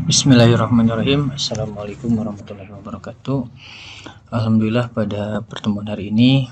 Bismillahirrahmanirrahim. Assalamualaikum warahmatullahi wabarakatuh. Alhamdulillah pada pertemuan hari ini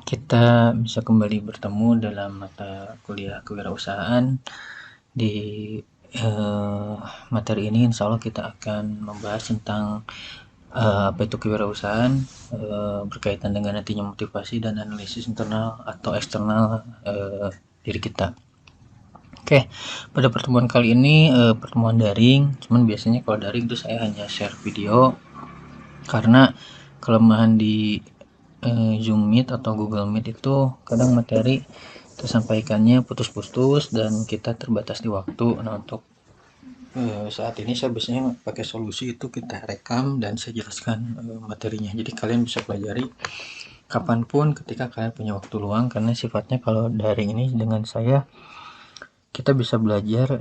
kita bisa kembali bertemu dalam mata kuliah kewirausahaan. Di materi ini insya Allah kita akan membahas tentang apa itu kewirausahaan, berkaitan dengan nantinya motivasi dan analisis internal atau eksternal diri kita. Oke, pada pertemuan kali ini pertemuan daring, cuman biasanya kalau daring itu saya hanya share video karena kelemahan di Zoom Meet atau Google Meet itu kadang materi tersampaikannya putus-putus dan kita terbatas di waktu. Nah, untuk saat ini saya biasanya pakai solusi itu kita rekam dan saya jelaskan materinya. Jadi kalian bisa pelajari kapanpun ketika kalian punya waktu luang, karena sifatnya kalau daring ini dengan saya kita bisa belajar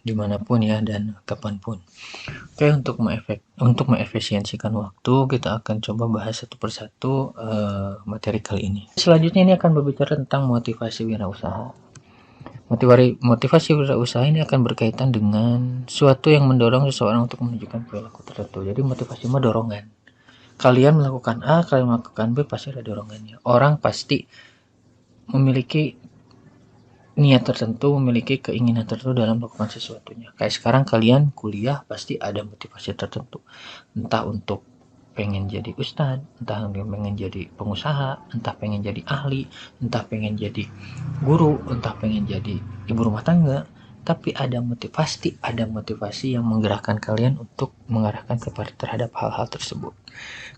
dimanapun ya dan kapanpun. Oke, untuk mengefisiensikan waktu kita akan coba bahas satu persatu materi kali ini. Selanjutnya ini akan berbicara tentang motivasi wirausaha. Motivasi wirausaha ini akan berkaitan dengan suatu yang mendorong seseorang untuk menunjukkan perilaku tertentu. Jadi motivasi mah dorongan. Kalian melakukan A, kalian melakukan B, pasti ada dorongannya. Orang pasti memiliki niat tertentu, memiliki keinginan tertentu dalam melakukan sesuatunya. Kayak sekarang kalian kuliah pasti ada motivasi tertentu, entah untuk pengen jadi ustadz, entah pengen jadi pengusaha, entah pengen jadi ahli, entah pengen jadi guru, entah pengen jadi ibu rumah tangga. Tapi ada motivasi yang menggerakkan kalian untuk mengarahkan terhadap hal-hal tersebut.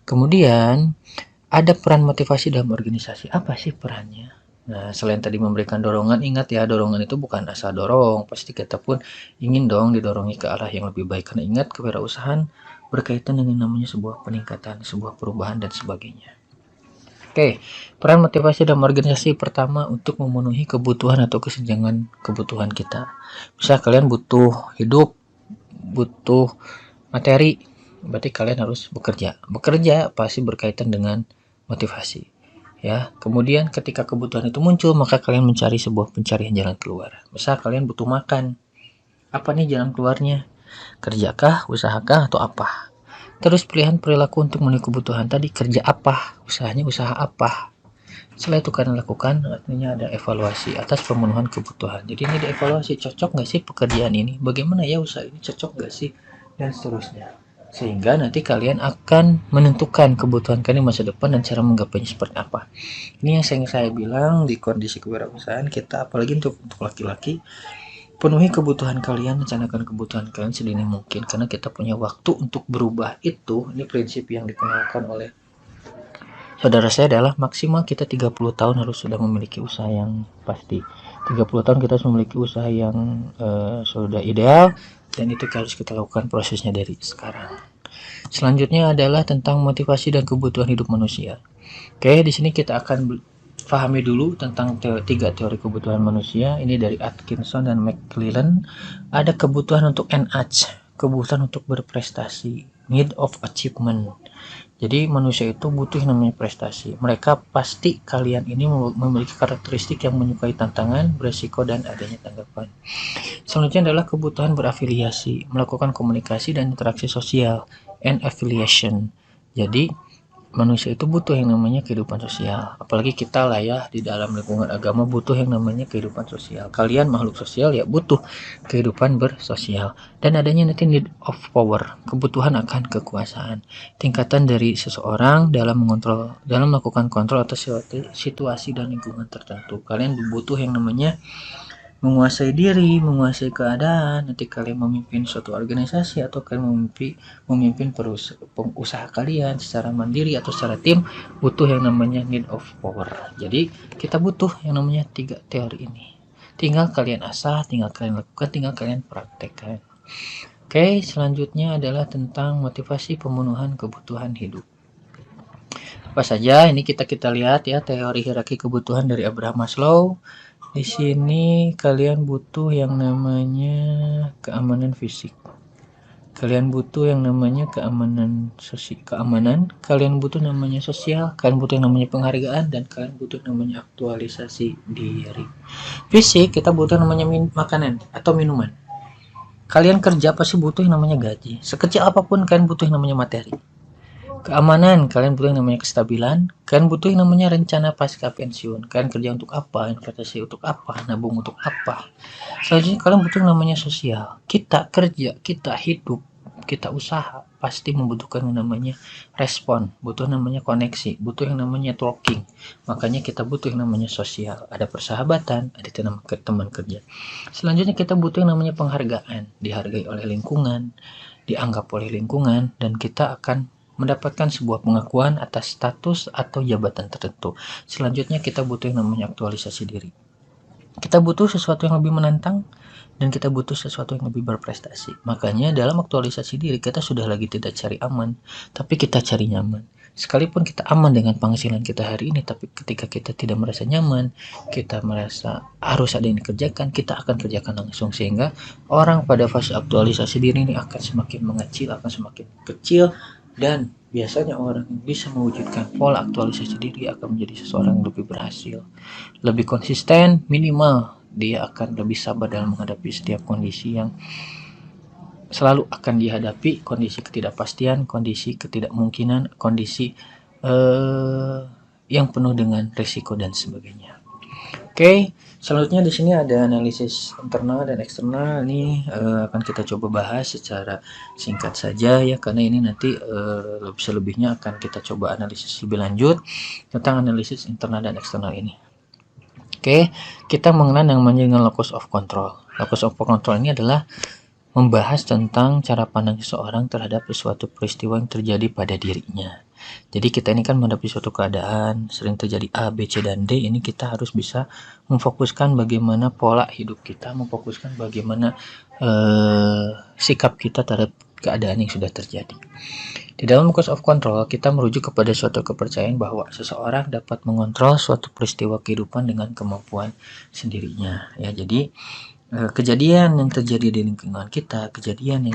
Kemudian ada peran motivasi dalam organisasi. Apa sih perannya? Nah, selain tadi memberikan dorongan, ingat ya, dorongan itu bukan asal dorong. Pasti kita pun ingin dong didorongi ke arah yang lebih baik. Karena ingat, kewirausahaan berkaitan dengan namanya sebuah peningkatan, sebuah perubahan, dan sebagainya. Oke, peran motivasi dalam organisasi pertama untuk memenuhi kebutuhan atau kesenjangan kebutuhan kita. Misal kalian butuh hidup, butuh materi, berarti kalian harus bekerja. Bekerja pasti berkaitan dengan motivasi. Ya, kemudian ketika kebutuhan itu muncul, maka kalian mencari sebuah pencarian jalan keluar. Misal kalian butuh makan, apa nih jalan keluarnya? Kerjakah, usahakah, atau apa? Terus pilihan perilaku untuk memenuhi kebutuhan tadi, kerja apa, usahanya usaha apa. Setelah itu kalian lakukan, artinya ada evaluasi atas pemenuhan kebutuhan. Jadi ini dievaluasi, cocok nggak sih pekerjaan ini? Bagaimana ya usaha ini, cocok nggak sih? Dan seterusnya. Sehingga nanti kalian akan menentukan kebutuhan kalian masa depan dan cara menggapainya seperti apa. Ini yang saya bilang di kondisi kewirausahaan kita, apalagi untuk laki-laki, penuhi kebutuhan kalian, rencanakan kebutuhan kalian sedini mungkin, karena kita punya waktu untuk berubah itu. Ini prinsip yang dikenalkan oleh saudara saya adalah maksimal kita 30 tahun harus sudah memiliki usaha yang pasti. 30 tahun kita harus memiliki usaha yang sudah ideal, dan itu harus kita lakukan prosesnya dari sekarang. Selanjutnya adalah tentang motivasi dan kebutuhan hidup manusia. Oke, di sini kita akan pahami dulu tentang tiga teori kebutuhan manusia. Ini dari Atkinson dan McClellan. Ada kebutuhan untuk NH, kebutuhan untuk berprestasi, need of achievement. Jadi manusia itu butuh yang namanya prestasi. Mereka pasti kalian ini memiliki karakteristik yang menyukai tantangan, beresiko, dan adanya tanggapan. Selanjutnya adalah kebutuhan berafiliasi, melakukan komunikasi dan interaksi sosial, and affiliation. Jadi manusia itu butuh yang namanya kehidupan sosial. Apalagi kita lah ya, di dalam lingkungan agama butuh yang namanya kehidupan sosial. Kalian makhluk sosial ya, butuh kehidupan bersosial. Dan adanya nanti need of power, kebutuhan akan kekuasaan. Tingkatan dari seseorang dalam melakukan kontrol atas situasi dan lingkungan tertentu. Kalian butuh yang namanya menguasai diri, menguasai keadaan. Nanti kalian memimpin suatu organisasi atau kalian memimpin usaha kalian secara mandiri atau secara tim, butuh yang namanya need of power. Jadi kita butuh yang namanya tiga teori ini. Tinggal kalian asah, tinggal kalian lakukan, tinggal kalian praktekkan. Oke, selanjutnya adalah tentang motivasi pemenuhan kebutuhan hidup. Apa saja ini kita lihat ya, teori hierarki kebutuhan dari Abraham Maslow. Di sini kalian butuh yang namanya keamanan fisik. Kalian butuh yang namanya keamanan, kalian butuh namanya sosial, kalian butuh yang namanya penghargaan, dan kalian butuh namanya aktualisasi diri. Fisik kita butuh namanya makanan atau minuman. Kalian kerja pasti butuh yang namanya gaji. Sekecil apapun kalian butuh yang namanya materi. Keamanan, kalian butuh yang namanya kestabilan, kalian butuh yang namanya rencana pasca pensiun. Kalian kerja untuk apa, investasi untuk apa, nabung untuk apa. Selanjutnya kalian butuh yang namanya sosial. Kita kerja, kita hidup, kita usaha, pasti membutuhkan yang namanya respon, butuh yang namanya koneksi, butuh yang namanya networking. Makanya kita butuh yang namanya sosial. Ada persahabatan, ada teman kerja. Selanjutnya kita butuh yang namanya penghargaan, dihargai oleh lingkungan, dianggap oleh lingkungan, dan kita akan mendapatkan sebuah pengakuan atas status atau jabatan tertentu. Selanjutnya kita butuh yang namanya aktualisasi diri. Kita butuh sesuatu yang lebih menantang dan kita butuh sesuatu yang lebih berprestasi. Makanya dalam aktualisasi diri kita sudah lagi tidak cari aman, tapi kita cari nyaman. Sekalipun kita aman dengan penghasilan kita hari ini, tapi ketika kita tidak merasa nyaman, kita merasa harus ada yang dikerjakan, kita akan kerjakan langsung. Sehingga orang pada fase aktualisasi diri ini akan semakin mengecil, akan semakin kecil, dan biasanya orang yang bisa mewujudkan pola aktualisasi diri akan menjadi seseorang yang lebih berhasil, lebih konsisten, minimal dia akan lebih sabar dalam menghadapi setiap kondisi yang selalu akan dihadapi, kondisi ketidakpastian, kondisi ketidakmungkinan, kondisi yang penuh dengan risiko dan sebagainya. Oke, selanjutnya di sini ada analisis internal dan eksternal. Ini akan kita coba bahas secara singkat saja ya, karena ini nanti selebihnya akan kita coba analisis lebih lanjut tentang analisis internal dan eksternal ini. Oke, kita mengenal yang namanya dengan locus of control. Locus of control ini adalah membahas tentang cara pandang seseorang terhadap suatu peristiwa yang terjadi pada dirinya. Jadi kita ini kan menghadapi suatu keadaan, sering terjadi A, B, C, dan D, ini kita harus bisa memfokuskan bagaimana pola hidup kita, memfokuskan bagaimana sikap kita terhadap keadaan yang sudah terjadi. Di dalam locus of control, kita merujuk kepada suatu kepercayaan bahwa seseorang dapat mengontrol suatu peristiwa kehidupan dengan kemampuan sendirinya. Ya, jadi kejadian yang terjadi di lingkungan kita, kejadian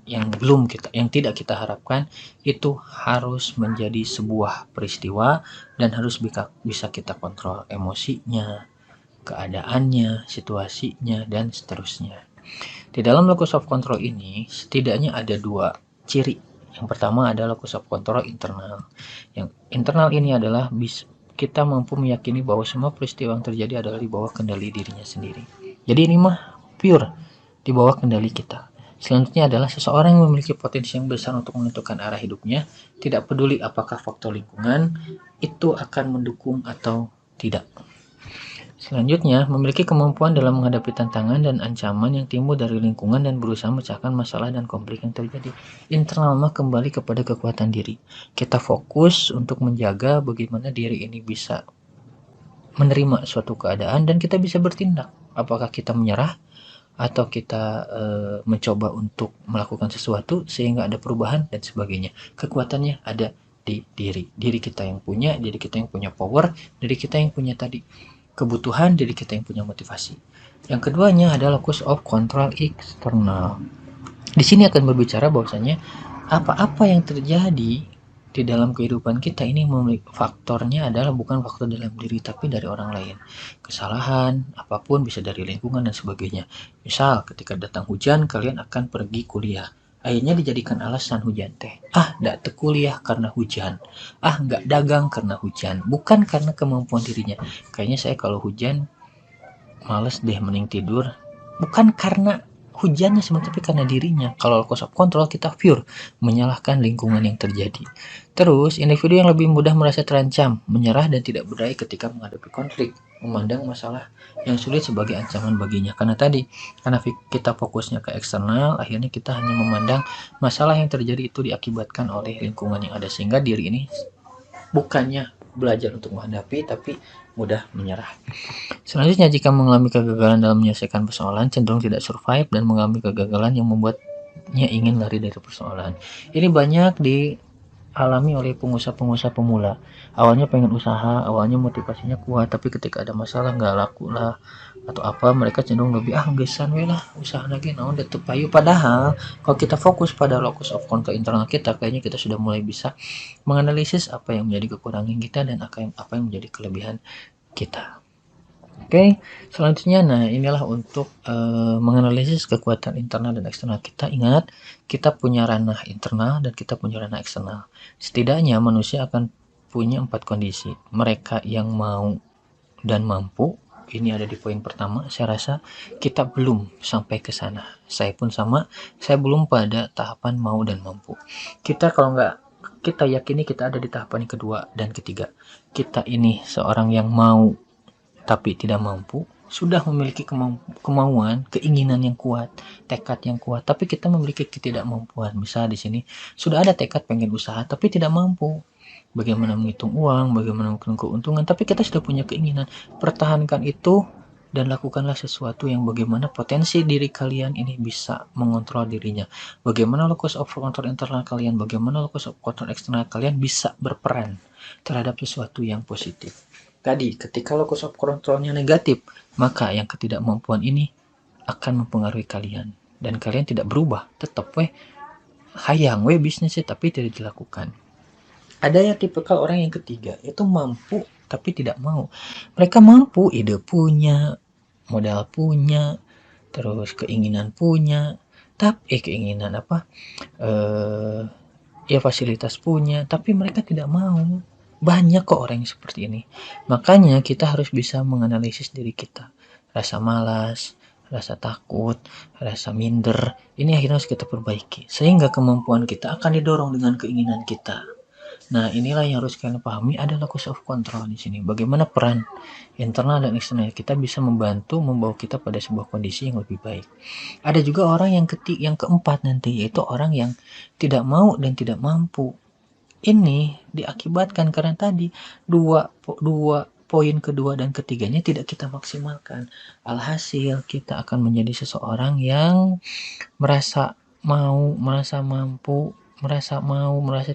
yang belum kita, yang tidak kita harapkan, itu harus menjadi sebuah peristiwa dan harus bisa kita kontrol emosinya, keadaannya, situasinya, dan seterusnya. Di dalam locus of control ini setidaknya ada dua ciri. Yang pertama adalah locus of control internal. Yang internal ini adalah kita mampu meyakini bahwa semua peristiwa yang terjadi adalah di bawah kendali dirinya sendiri. Jadi ini mah pure di bawah kendali kita. Selanjutnya adalah seseorang yang memiliki potensi yang besar untuk menentukan arah hidupnya, tidak peduli apakah faktor lingkungan itu akan mendukung atau tidak. Selanjutnya, memiliki kemampuan dalam menghadapi tantangan dan ancaman yang timbul dari lingkungan dan berusaha memecahkan masalah dan konflik yang terjadi. Internal mah kembali kepada kekuatan diri. Kita fokus untuk menjaga bagaimana diri ini bisa menerima suatu keadaan dan kita bisa bertindak. Apakah kita menyerah atau kita mencoba untuk melakukan sesuatu sehingga ada perubahan dan sebagainya. Kekuatannya ada di diri kita yang punya, diri kita yang punya power, diri kita yang punya tadi kebutuhan, diri kita yang punya motivasi. Yang keduanya adalah locus of control eksternal. Di sini akan berbicara bahwasanya apa-apa yang terjadi di dalam kehidupan kita ini faktornya adalah bukan faktor dalam diri tapi dari orang lain. Kesalahan apapun bisa dari lingkungan dan sebagainya. Misal ketika datang hujan kalian akan pergi kuliah, akhirnya dijadikan alasan hujan teh. Nggak kuliah karena hujan. Nggak dagang karena hujan. Bukan karena kemampuan dirinya. Kayaknya saya kalau hujan males deh mending tidur. Bukan karena hujannya sebenarnya tapi karena dirinya. Kalau locus of control kita pure menyalahkan lingkungan yang terjadi. Terus individu yang lebih mudah merasa terancam, menyerah dan tidak berdaya ketika menghadapi konflik, memandang masalah yang sulit sebagai ancaman baginya. Karena kita fokusnya ke eksternal, akhirnya kita hanya memandang masalah yang terjadi itu diakibatkan oleh lingkungan yang ada, sehingga diri ini bukannya belajar untuk menghadapi tapi mudah menyerah. Selanjutnya, jika mengalami kegagalan dalam menyelesaikan persoalan, cenderung tidak survive dan mengalami kegagalan yang membuatnya ingin lari dari persoalan. Ini banyak dialami oleh pengusaha-pengusaha pemula. Awalnya pengen usaha, awalnya motivasinya kuat, tapi ketika ada masalah nggak laku lah atau apa, mereka cenderung lebih gesan we lah usaha lagi naon deh payu. Padahal kalau kita fokus pada locus of control internal kita, kayaknya kita sudah mulai bisa menganalisis apa yang menjadi kekurangan kita dan apa yang menjadi kelebihan kita. Oke, selanjutnya, nah inilah untuk menganalisis kekuatan internal dan eksternal kita. Ingat, kita punya ranah internal dan kita punya ranah eksternal. Setidaknya manusia akan punya 4 kondisi. Mereka yang mau dan mampu, ini ada di poin pertama. Saya rasa kita belum sampai ke sana. Saya pun sama, saya belum pada tahapan mau dan mampu. Kita kalau nggak kita yakini kita ada di tahapan yang kedua dan ketiga. Kita ini seorang yang mau tapi tidak mampu, sudah memiliki kemauan, keinginan yang kuat, tekad yang kuat, tapi kita memiliki ketidakmampuan. Misal di sini sudah ada tekad pengen usaha tapi tidak mampu. Bagaimana menghitung uang, bagaimana menghitung keuntungan, tapi kita sudah punya keinginan. Pertahankan itu dan lakukanlah sesuatu yang bagaimana potensi diri kalian ini bisa mengontrol dirinya. Bagaimana locus of control internal kalian, bagaimana locus of control eksternal kalian bisa berperan terhadap sesuatu yang positif. Tadi, ketika locus of control-nya negatif, maka yang ketidakmampuan ini akan mempengaruhi kalian. Dan kalian tidak berubah, tetap hayang bisnisnya tapi tidak dilakukan. Ada yang tipikal orang yang ketiga, itu mampu tapi tidak mau. Mereka mampu, ide punya, modal punya, terus keinginan punya, tapi keinginan apa? Ya fasilitas punya, tapi mereka tidak mau. Banyak kok orang yang seperti ini. Makanya kita harus bisa menganalisis diri kita. Rasa malas, rasa takut, rasa minder, ini akhirnya harus kita perbaiki. Sehingga kemampuan kita akan didorong dengan keinginan kita. Nah, inilah yang harus kalian pahami, ada locus of control di sini. Bagaimana peran internal dan eksternal kita bisa membantu membawa kita pada sebuah kondisi yang lebih baik. Ada juga orang yang keempat nanti, yaitu orang yang tidak mau dan tidak mampu. Ini diakibatkan karena tadi dua poin kedua dan ketiganya tidak kita maksimalkan. Alhasil kita akan menjadi seseorang yang merasa mau, merasa mampu, merasa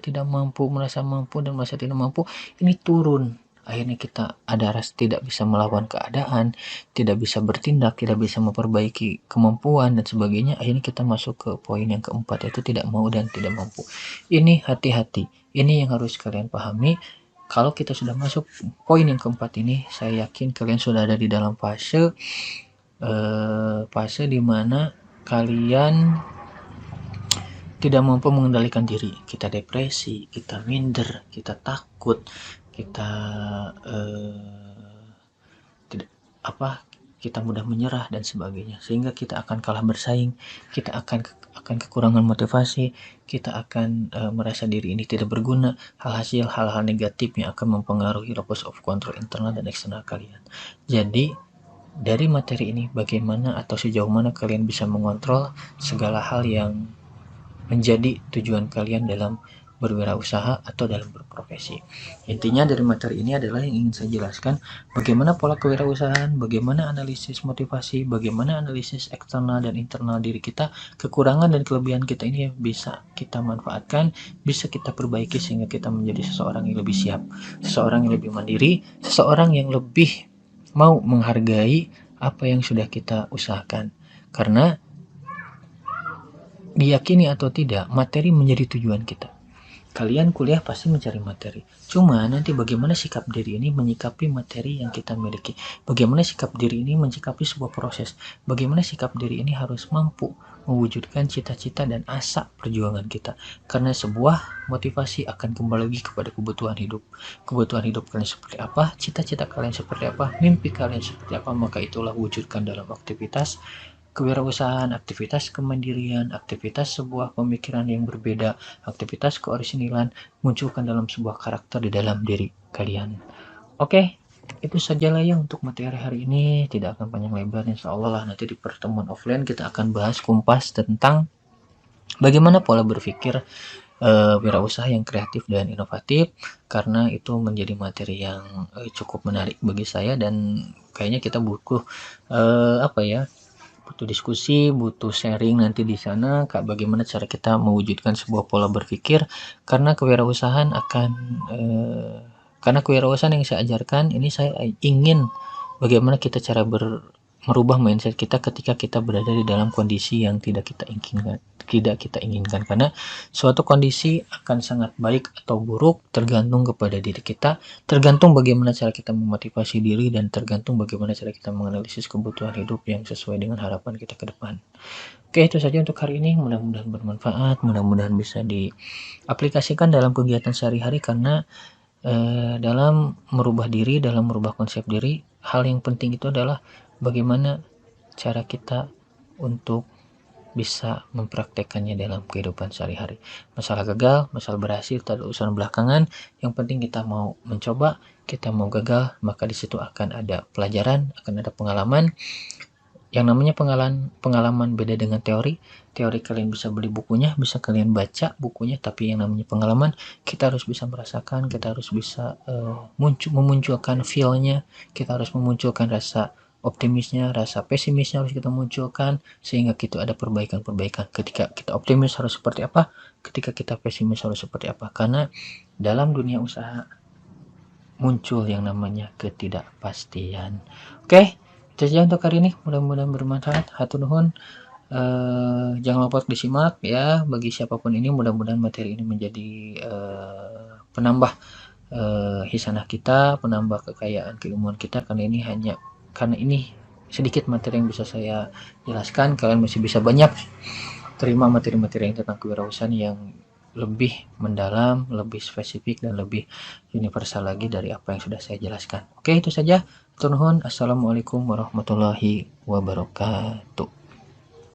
tidak mampu, merasa mampu dan merasa tidak mampu. Ini turun. Akhirnya kita ada rasa tidak bisa melawan keadaan, tidak bisa bertindak, tidak bisa memperbaiki kemampuan dan sebagainya. Akhirnya kita masuk ke poin yang keempat, yaitu tidak mau dan tidak mampu. Ini hati-hati. Ini yang harus kalian pahami. Kalau kita sudah masuk poin yang keempat ini, saya yakin kalian sudah ada di dalam fase dimana kalian tidak mampu mengendalikan diri. Kita depresi, kita minder, kita takut, kita kita mudah menyerah dan sebagainya, sehingga kita akan kalah bersaing, kita akan kekurangan motivasi, kita akan merasa diri ini tidak berguna. Hasil hal-hal negatif yang akan mempengaruhi locus of control internal dan eksternal kalian. Jadi dari materi ini, bagaimana atau sejauh mana kalian bisa mengontrol segala hal yang menjadi tujuan kalian dalam berwirausaha atau dalam berprofesi. Intinya dari materi ini adalah yang ingin saya jelaskan bagaimana pola kewirausahaan, bagaimana analisis motivasi, bagaimana analisis eksternal dan internal diri kita, kekurangan dan kelebihan kita ini bisa kita manfaatkan, bisa kita perbaiki sehingga kita menjadi seseorang yang lebih siap, seseorang yang lebih mandiri, seseorang yang lebih mau menghargai apa yang sudah kita usahakan. Karena diyakini atau tidak, materi menjadi tujuan kita. Kalian kuliah pasti mencari materi. Cuma nanti bagaimana sikap diri ini menyikapi materi yang kita miliki. Bagaimana sikap diri ini menyikapi sebuah proses. Bagaimana sikap diri ini harus mampu mewujudkan cita-cita dan asa perjuangan kita. Karena sebuah motivasi akan kembali lagi kepada kebutuhan hidup. Kebutuhan hidup kalian seperti apa, cita-cita kalian seperti apa, mimpi kalian seperti apa, maka itulah wujudkan dalam aktivitas kewirausahaan, aktivitas kemandirian, aktivitas sebuah pemikiran yang berbeda, aktivitas keorisinilan, munculkan dalam sebuah karakter di dalam diri kalian. Oke, itu sajalah ya untuk materi hari ini. Tidak akan panjang lebar, insya Allah lah nanti di pertemuan offline kita akan bahas kumpas tentang bagaimana pola berpikir wirausaha yang kreatif dan inovatif, karena itu menjadi materi yang cukup menarik bagi saya dan kayaknya kita butuh butuh diskusi, butuh sharing nanti di sana Kak, bagaimana cara kita mewujudkan sebuah pola berpikir, karena kewirausahaan karena kewirausahaan yang saya ajarkan ini saya ingin bagaimana kita cara merubah mindset kita ketika kita berada di dalam kondisi yang tidak kita inginkan, karena suatu kondisi akan sangat baik atau buruk tergantung kepada diri kita, tergantung bagaimana cara kita memotivasi diri, dan tergantung bagaimana cara kita menganalisis kebutuhan hidup yang sesuai dengan harapan kita ke depan. Oke, itu saja untuk hari ini. Mudah-mudahan bermanfaat, mudah-mudahan bisa diaplikasikan dalam kegiatan sehari-hari, karena dalam merubah diri, dalam merubah konsep diri, hal yang penting itu adalah bagaimana cara kita untuk bisa mempraktekannya dalam kehidupan sehari-hari. Masalah gagal, masalah berhasil, itu urusan belakangan. Yang penting kita mau mencoba, kita mau gagal, maka di situ akan ada pelajaran, akan ada pengalaman. Yang namanya pengalaman beda dengan teori. Teori kalian bisa beli bukunya, bisa kalian baca bukunya, tapi yang namanya pengalaman kita harus bisa merasakan, kita harus bisa memunculkan feel-nya, kita harus memunculkan rasa optimisnya, rasa pesimisnya harus kita munculkan, sehingga kita ada perbaikan-perbaikan. Ketika kita optimis harus seperti apa, ketika kita pesimis harus seperti apa, karena dalam dunia usaha muncul yang namanya ketidakpastian. Oke, itu saja untuk hari ini, mudah-mudahan bermanfaat. Hatur nuhun. Jangan lupa disimak ya, bagi siapapun ini, mudah-mudahan materi ini menjadi penambah hisanah kita, penambah kekayaan keilmuan kita, karena ini sedikit materi yang bisa saya jelaskan. Kalian masih bisa banyak terima materi-materi yang tentang kewirausahaan yang lebih mendalam, lebih spesifik, dan lebih universal lagi dari apa yang sudah saya jelaskan. Oke, itu saja. Hatur nuhun. Assalamualaikum warahmatullahi wabarakatuh.